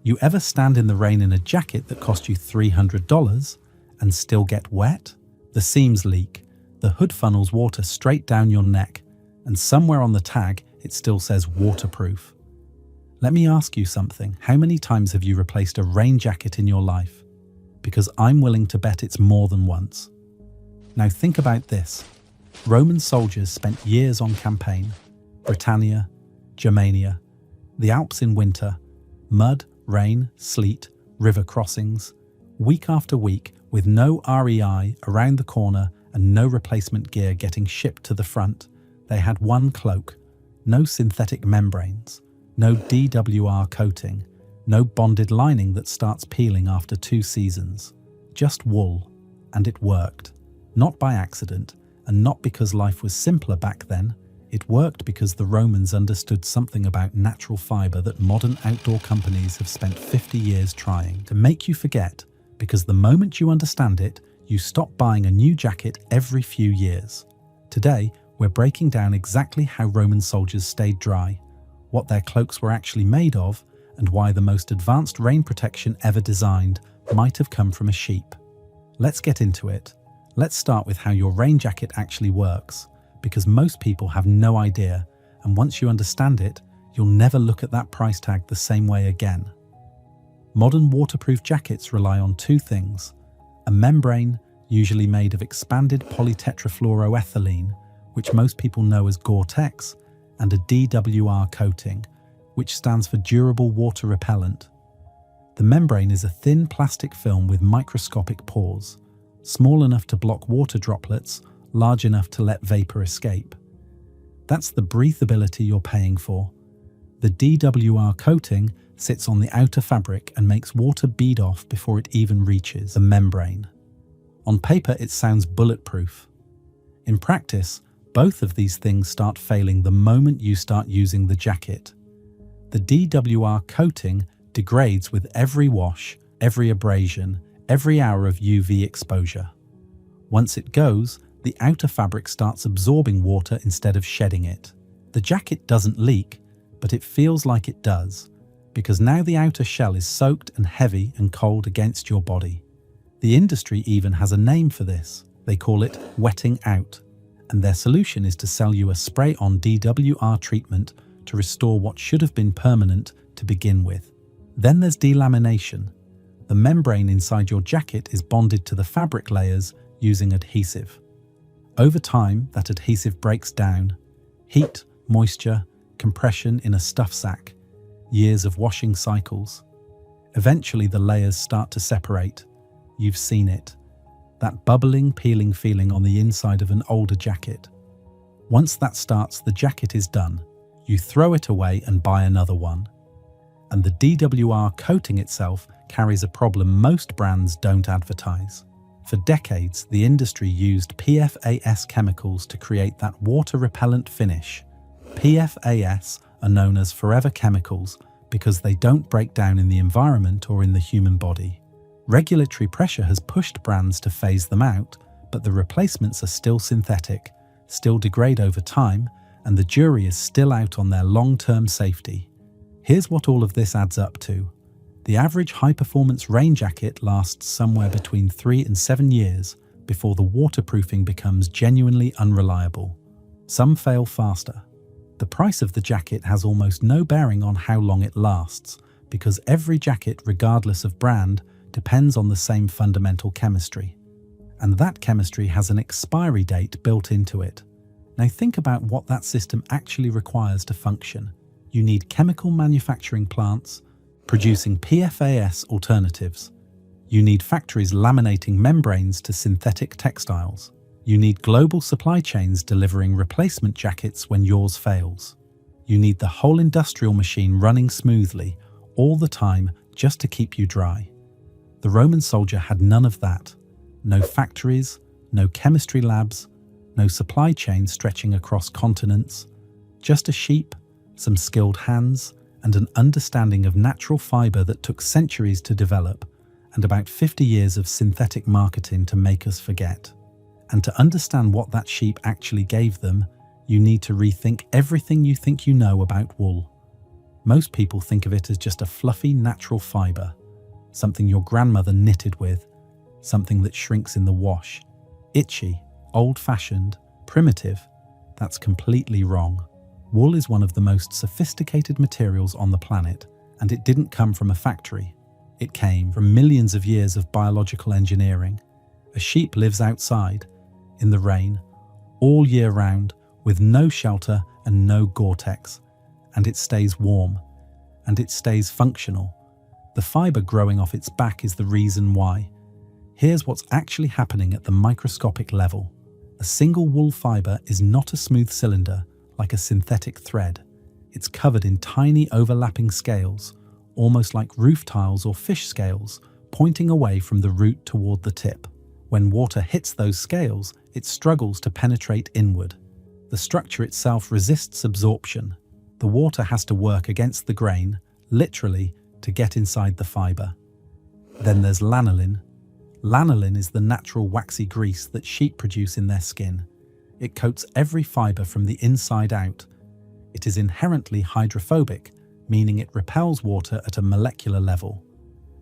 You ever stand in the rain in a jacket that cost you $300 and still get wet? The seams leak, the hood funnels water straight down your neck, and somewhere on the tag it still says waterproof. Let me ask you something. How many times have you replaced a rain jacket in your life? Because I'm willing to bet it's more than once. Now think about this. Roman soldiers spent years on campaign. Britannia, Germania, the Alps in winter, mud, rain, sleet, river crossings, week after week with no REI around the corner and no replacement gear getting shipped to the front. They had one cloak, no synthetic membranes, no DWR coating, no bonded lining that starts peeling after 2 seasons. Just wool, and it worked. Not by accident, and not because life was simpler back then. It worked because the Romans understood something about natural fibre that modern outdoor companies have spent 50 years trying to make you forget, because the moment you understand it, you stop buying a new jacket every few years. Today, we're breaking down exactly how Roman soldiers stayed dry, what their cloaks were actually made of, and why the most advanced rain protection ever designed might have come from a sheep. Let's get into it. Let's start with how your rain jacket actually works, because most people have no idea, and once you understand it, you'll never look at that price tag the same way again. Modern waterproof jackets rely on 2 things: a membrane, usually made of expanded polytetrafluoroethylene, which most people know as Gore Tex, and a DWR coating, which stands for durable water repellent. The membrane is a thin plastic film with microscopic pores, small enough to block water droplets, large enough to let vapor escape. That's the breathability you're paying for. The DWR coating sits on the outer fabric and makes water bead off before it even reaches the membrane. On paper, it sounds bulletproof. In practice, both of these things start failing the moment you start using the jacket. The DWR coating degrades with every wash, every abrasion, every hour of UV exposure. Once it goes, the outer fabric starts absorbing water instead of shedding it. The jacket doesn't leak, but it feels like it does, because now the outer shell is soaked and heavy and cold against your body. The industry even has a name for this. They call it wetting out, and their solution is to sell you a spray-on DWR treatment to restore what should have been permanent to begin with. Then there's delamination. The membrane inside your jacket is bonded to the fabric layers using adhesive. Over time, that adhesive breaks down. Heat, moisture, compression in a stuff sack, years of washing cycles. Eventually the layers start to separate. You've seen it. That bubbling, peeling feeling on the inside of an older jacket. Once that starts, the jacket is done. You throw it away and buy another one. And the DWR coating itself carries a problem most brands don't advertise. For decades, the industry used PFAS chemicals to create that water-repellent finish. PFAS are known as forever chemicals because they don't break down in the environment or in the human body. Regulatory pressure has pushed brands to phase them out, but the replacements are still synthetic, still degrade over time, and the jury is still out on their long-term safety. Here's what all of this adds up to. The average high-performance rain jacket lasts somewhere between 3 and 7 years before the waterproofing becomes genuinely unreliable. Some fail faster. The price of the jacket has almost no bearing on how long it lasts, because every jacket, regardless of brand, depends on the same fundamental chemistry. And that chemistry has an expiry date built into it. Now think about what that system actually requires to function. You need chemical manufacturing plants producing PFAS alternatives. You need factories laminating membranes to synthetic textiles. You need global supply chains delivering replacement jackets when yours fails. You need the whole industrial machine running smoothly all the time just to keep you dry. The Roman soldier had none of that. No factories, no chemistry labs, no supply chain stretching across continents. Just a sheep, some skilled hands, and an understanding of natural fibre that took centuries to develop, and about 50 years of synthetic marketing to make us forget. And to understand what that sheep actually gave them, you need to rethink everything you think you know about wool. Most people think of it as just a fluffy, natural fibre, something your grandmother knitted with, something that shrinks in the wash. Itchy, old-fashioned, primitive. That's completely wrong. Wool is one of the most sophisticated materials on the planet, and it didn't come from a factory. It came from millions of years of biological engineering. A sheep lives outside, in the rain, all year round, with no shelter and no Gore Tex, and it stays warm, and it stays functional. The fibre growing off its back is the reason why. Here's what's actually happening at the microscopic level. A single wool fibre is not a smooth cylinder like a synthetic thread. It's covered in tiny overlapping scales, almost like roof tiles or fish scales, pointing away from the root toward the tip. When water hits those scales, it struggles to penetrate inward. The structure itself resists absorption. The water has to work against the grain, literally, to get inside the fibre. Then there's lanolin. Lanolin is the natural waxy grease that sheep produce in their skin. It coats every fibre from the inside out. It is inherently hydrophobic, meaning it repels water at a molecular level.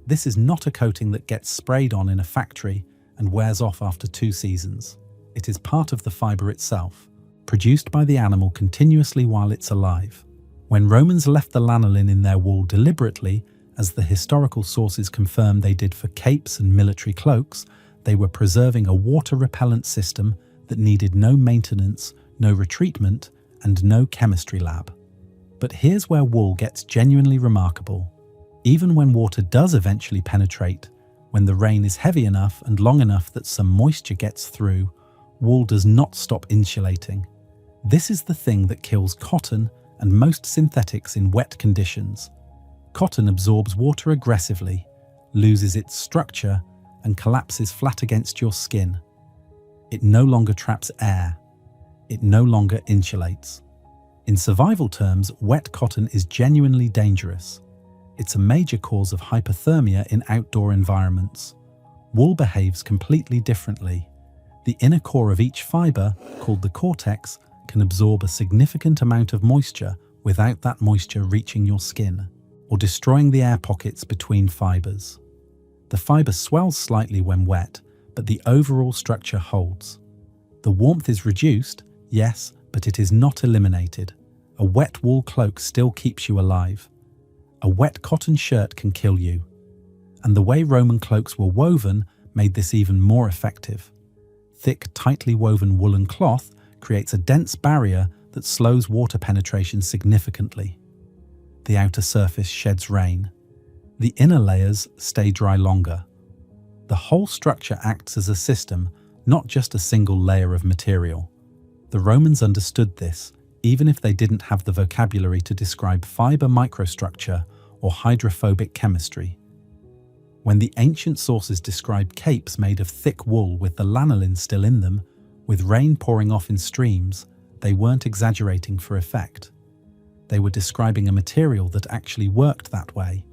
This is not a coating that gets sprayed on in a factory and wears off after 2 seasons. It is part of the fibre itself, produced by the animal continuously while it's alive. When Romans left the lanolin in their wool deliberately, as the historical sources confirm they did for capes and military cloaks, they were preserving a water-repellent system that needed no maintenance, no retreatment, and no chemistry lab. But here's where wool gets genuinely remarkable. Even when water does eventually penetrate, when the rain is heavy enough and long enough that some moisture gets through, wool does not stop insulating. This is the thing that kills cotton and most synthetics in wet conditions. Cotton absorbs water aggressively, loses its structure, and collapses flat against your skin. It no longer traps air. It no longer insulates. In survival terms, wet cotton is genuinely dangerous. It's a major cause of hypothermia in outdoor environments. Wool behaves completely differently. The inner core of each fibre, called the cortex, can absorb a significant amount of moisture without that moisture reaching your skin or destroying the air pockets between fibres. The fibre swells slightly when wet, but the overall structure holds. The warmth is reduced, yes, but it is not eliminated. A wet wool cloak still keeps you alive. A wet cotton shirt can kill you. And the way Roman cloaks were woven made this even more effective. Thick, tightly woven woolen cloth creates a dense barrier that slows water penetration significantly. The outer surface sheds rain. The inner layers stay dry longer. The whole structure acts as a system, not just a single layer of material. The Romans understood this, even if they didn't have the vocabulary to describe fibre microstructure or hydrophobic chemistry. When the ancient sources described capes made of thick wool with the lanolin still in them, with rain pouring off in streams, they weren't exaggerating for effect. They were describing a material that actually worked that way,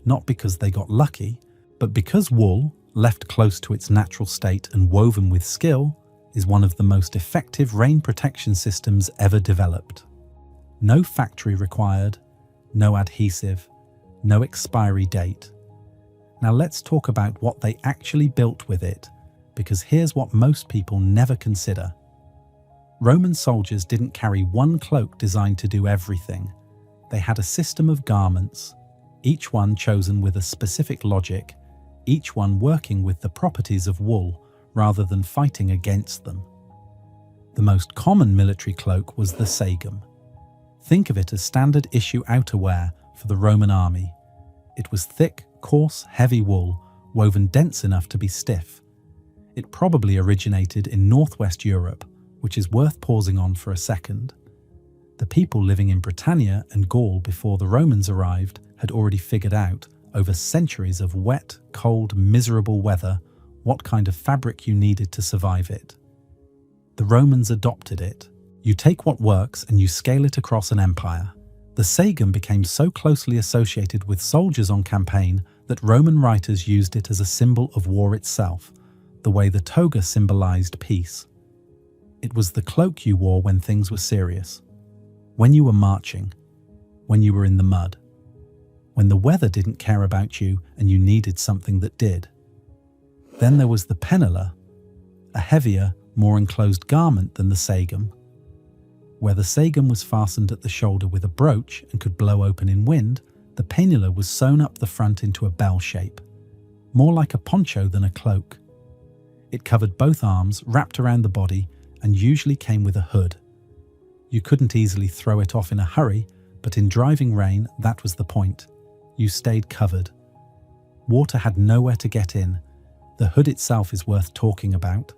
not because they got lucky, but because wool, left close to its natural state and woven with skill, is one of the most effective rain protection systems ever developed. No factory required, no adhesive, no expiry date. Now let's talk about what they actually built with it, because here's what most people never consider. Roman soldiers didn't carry one cloak designed to do everything. They had a system of garments, each one chosen with a specific logic, each one working with the properties of wool rather than fighting against them. The most common military cloak was the sagum. Think of it as standard issue outerwear for the Roman army. It was thick, coarse, heavy wool, woven dense enough to be stiff. It probably originated in northwest Europe, which is worth pausing on for a second. The people living in Britannia and Gaul before the Romans arrived had already figured out, over centuries of wet, cold, miserable weather, what kind of fabric you needed to survive it. The Romans adopted it. You take what works and you scale it across an empire. The sagum became so closely associated with soldiers on campaign that Roman writers used it as a symbol of war itself, the way the toga symbolized peace. It was the cloak you wore when things were serious, when you were marching, when you were in the mud, when the weather didn't care about you and you needed something that did. Then there was the penniler, a heavier, more enclosed garment than the sagum. Where the sagum was fastened at the shoulder with a brooch and could blow open in wind, the penniler was sewn up the front into a bell shape, more like a poncho than a cloak. It covered both arms, wrapped around the body, and usually came with a hood. You couldn't easily throw it off in a hurry, but in driving rain, that was the point. You stayed covered. Water had nowhere to get in. The hood itself is worth talking about.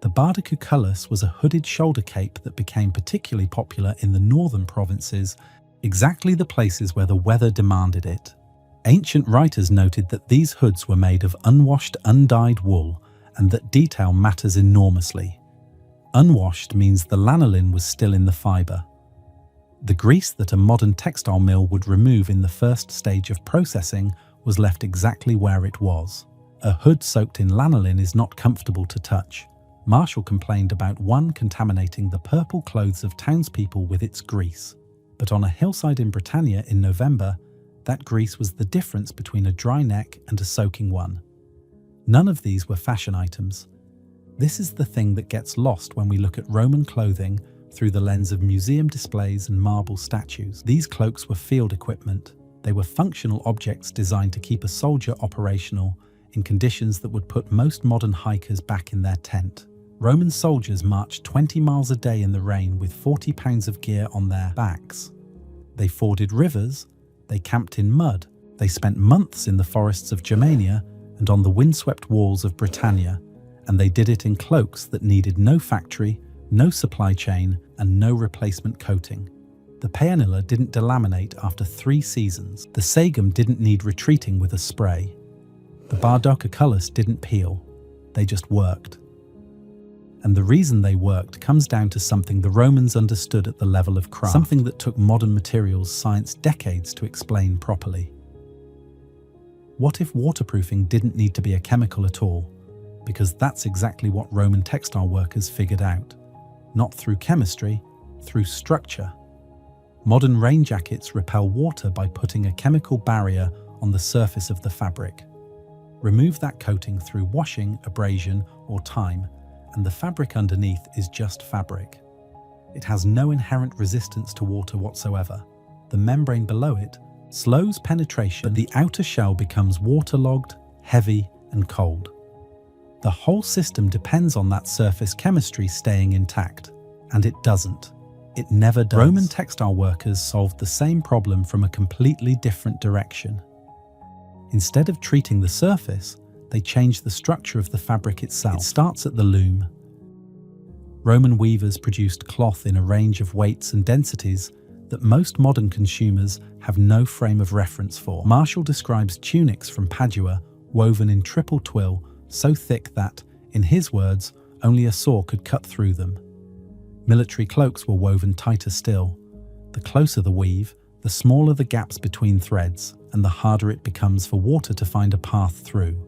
The bardacuculus was a hooded shoulder cape that became particularly popular in the northern provinces, exactly the places where the weather demanded it. Ancient writers noted that these hoods were made of unwashed, undyed wool, and that detail matters enormously. Unwashed means the lanolin was still in the fibre. The grease that a modern textile mill would remove in the first stage of processing was left exactly where it was. A hood soaked in lanolin is not comfortable to touch. Marshall complained about one contaminating the purple clothes of townspeople with its grease. But on a hillside in Britannia in November, that grease was the difference between a dry neck and a soaking one. None of these were fashion items. This is the thing that gets lost when we look at Roman clothing through the lens of museum displays and marble statues. These cloaks were field equipment. They were functional objects designed to keep a soldier operational in conditions that would put most modern hikers back in their tent. Roman soldiers marched 20 miles a day in the rain with 40 pounds of gear on their backs. They forded rivers, they camped in mud, they spent months in the forests of Germania and on the windswept walls of Britannia, and they did it in cloaks that needed no factory, no supply chain, and no replacement coating. The penniler didn't delaminate after 3 seasons. The sagum didn't need retreating with a spray. The bardacuculus didn't peel. They just worked. And the reason they worked comes down to something the Romans understood at the level of craft, something that took modern materials science decades to explain properly. What if waterproofing didn't need to be a chemical at all? Because that's exactly what Roman textile workers figured out. Not through chemistry, through structure. Modern rain jackets repel water by putting a chemical barrier on the surface of the fabric. Remove that coating through washing, abrasion, or time, and the fabric underneath is just fabric. It has no inherent resistance to water whatsoever. The membrane below it slows penetration, but the outer shell becomes waterlogged, heavy, and cold. The whole system depends on that surface chemistry staying intact, and it doesn't. It never does. Roman textile workers solved the same problem from a completely different direction. Instead of treating the surface, they changed the structure of the fabric itself. It starts at the loom. Roman weavers produced cloth in a range of weights and densities that most modern consumers have no frame of reference for. Marshall describes tunics from Padua woven in triple twill, so thick that, in his words, only a saw could cut through them. Military cloaks were woven tighter still. The closer the weave, the smaller the gaps between threads, and the harder it becomes for water to find a path through.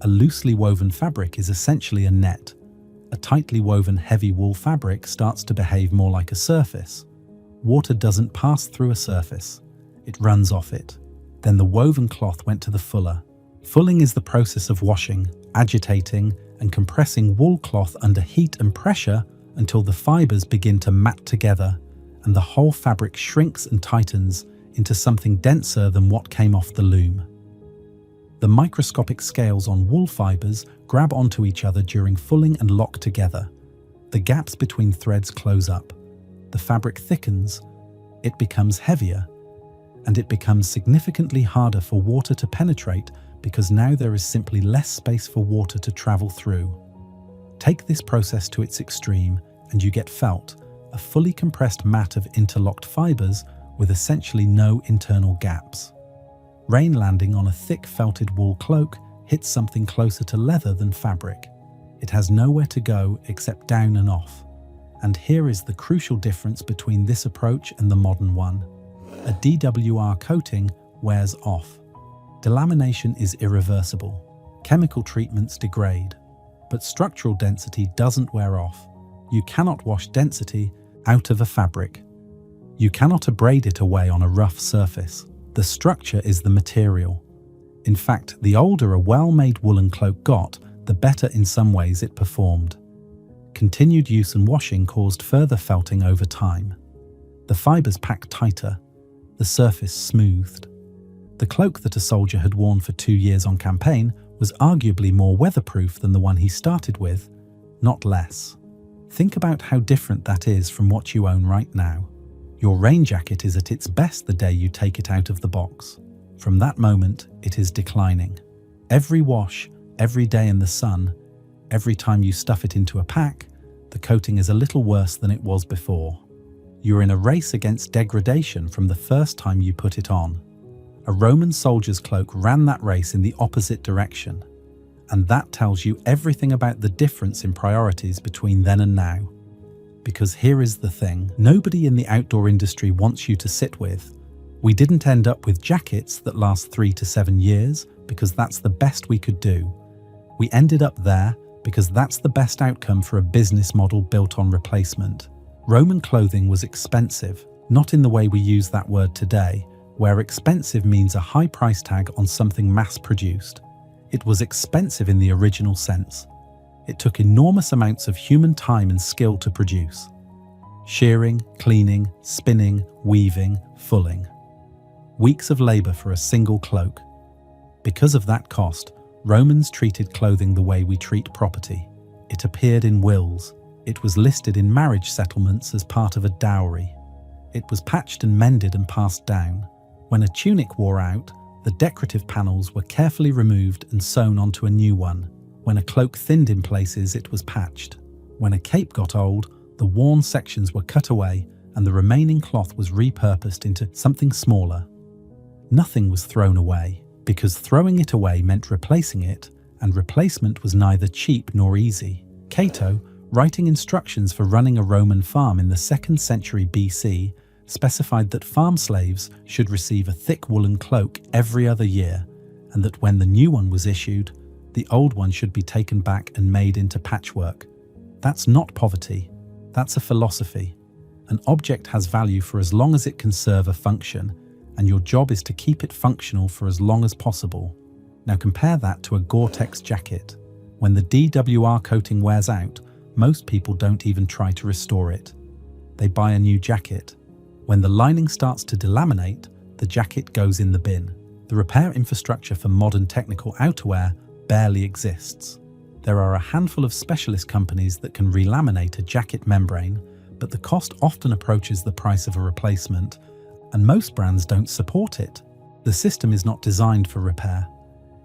A loosely woven fabric is essentially a net. A tightly woven heavy wool fabric starts to behave more like a surface. Water doesn't pass through a surface. It runs off it. Then the woven cloth went to the fuller. Fulling is the process of washing, agitating, and compressing wool cloth under heat and pressure until the fibers begin to mat together and the whole fabric shrinks and tightens into something denser than what came off the loom. The microscopic scales on wool fibers grab onto each other during fulling and lock together. The gaps between threads close up. The fabric thickens. It becomes heavier. And it becomes significantly harder for water to penetrate because now there is simply less space for water to travel through. Take this process to its extreme and you get felt, a fully compressed mat of interlocked fibers with essentially no internal gaps. Rain landing on a thick felted wool cloak hits something closer to leather than fabric. It has nowhere to go except down and off. And here is the crucial difference between this approach and the modern one. A DWR coating wears off. Delamination is irreversible. Chemical treatments degrade. But structural density doesn't wear off. You cannot wash density out of a fabric. You cannot abrade it away on a rough surface. The structure is the material. In fact, the older a well-made woolen cloak got, the better in some ways it performed. Continued use and washing caused further felting over time. The fibres packed tighter, the surface smoothed. The cloak that a soldier had worn for 2 years on campaign was arguably more weatherproof than the one he started with, not less. Think about how different that is from what you own right now. Your rain jacket is at its best the day you take it out of the box. From that moment, it is declining. Every wash, every day in the sun, every time you stuff it into a pack, the coating is a little worse than it was before. You're in a race against degradation from the first time you put it on. A Roman soldier's cloak ran that race in the opposite direction. And that tells you everything about the difference in priorities between then and now. Because here is the thing, nobody in the outdoor industry wants you to sit with. We didn't end up with jackets that last 3 to 7 years because that's the best we could do. We ended up there because that's the best outcome for a business model built on replacement. Roman clothing was expensive, not in the way we use that word today, where expensive means a high price tag on something mass-produced. It was expensive in the original sense. It took enormous amounts of human time and skill to produce. Shearing, cleaning, spinning, weaving, fulling. Weeks of labour for a single cloak. Because of that cost, Romans treated clothing the way we treat property. It appeared in wills. It was listed in marriage settlements as part of a dowry. It was patched and mended and passed down. When a tunic wore out, the decorative panels were carefully removed and sewn onto a new one. When a cloak thinned in places, it was patched. When a cape got old, the worn sections were cut away and the remaining cloth was repurposed into something smaller. Nothing was thrown away, because throwing it away meant replacing it, and replacement was neither cheap nor easy. Cato, writing instructions for running a Roman farm in the 2nd century BC, specified that farm slaves should receive a thick woolen cloak every other year, and that when the new one was issued, the old one should be taken back and made into patchwork. That's not poverty. That's a philosophy. An object has value for as long as it can serve a function, and your job is to keep it functional for as long as possible. Now compare that to a Gore Tex jacket. When the DWR coating wears out, most people don't even try to restore it. They buy a new jacket. When the lining starts to delaminate, the jacket goes in the bin. The repair infrastructure for modern technical outerwear barely exists. There are a handful of specialist companies that can relaminate a jacket membrane, but the cost often approaches the price of a replacement, and most brands don't support it. The system is not designed for repair.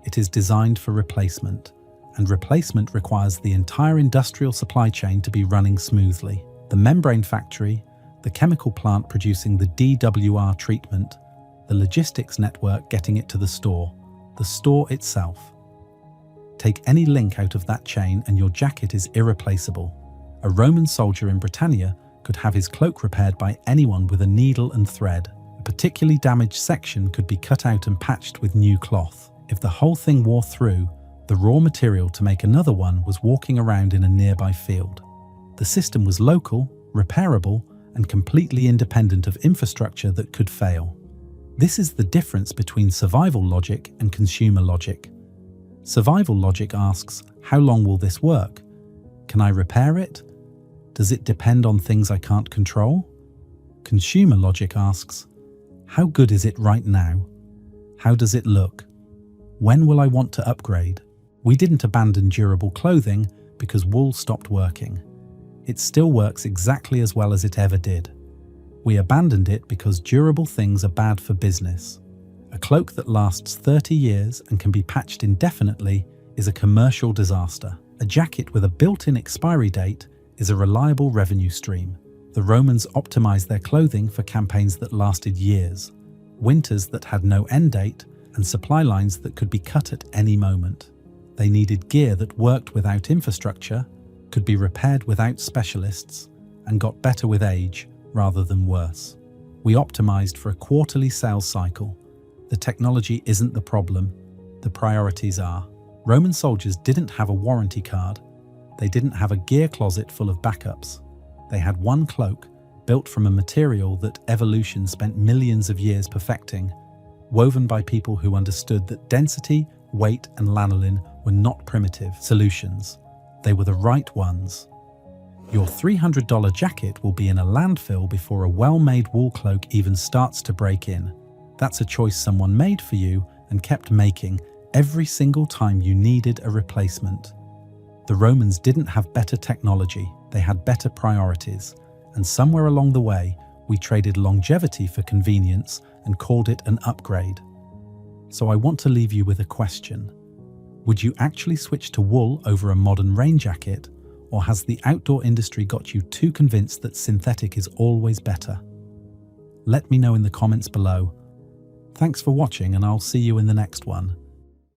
It is designed for replacement, and replacement requires the entire industrial supply chain to be running smoothly. The membrane factory, the chemical plant producing the DWR treatment, the logistics network getting it to the store itself. Take any link out of that chain and your jacket is irreplaceable. A Roman soldier in Britannia could have his cloak repaired by anyone with a needle and thread. A particularly damaged section could be cut out and patched with new cloth. If the whole thing wore through, the raw material to make another one was walking around in a nearby field. The system was local, repairable, and completely independent of infrastructure that could fail. This is the difference between survival logic and consumer logic. Survival logic asks, how long will this work? Can I repair it? Does it depend on things I can't control? Consumer logic asks, how good is it right now? How does it look? When will I want to upgrade? We didn't abandon durable clothing because wool stopped working. It still works exactly as well as it ever did. We abandoned it because durable things are bad for business. A cloak that lasts 30 years and can be patched indefinitely is a commercial disaster. A jacket with a built-in expiry date is a reliable revenue stream. The Romans optimized their clothing for campaigns that lasted years, winters that had no end date, and supply lines that could be cut at any moment. They needed gear that worked without infrastructure, could be repaired without specialists, and got better with age rather than worse. We optimized for a quarterly sales cycle. The technology isn't the problem, the priorities are. Roman soldiers didn't have a warranty card. They didn't have a gear closet full of backups. They had one cloak, built from a material that evolution spent millions of years perfecting, woven by people who understood that density, weight, and lanolin were not primitive solutions. They were the right ones. Your $300 jacket will be in a landfill before a well-made wool cloak even starts to break in. That's a choice someone made for you and kept making every single time you needed a replacement. The Romans didn't have better technology, they had better priorities, and somewhere along the way, we traded longevity for convenience and called it an upgrade. So I want to leave you with a question. Would you actually switch to wool over a modern rain jacket, or has the outdoor industry got you too convinced that synthetic is always better? Let me know in the comments below. Thanks for watching, and I'll see you in the next one.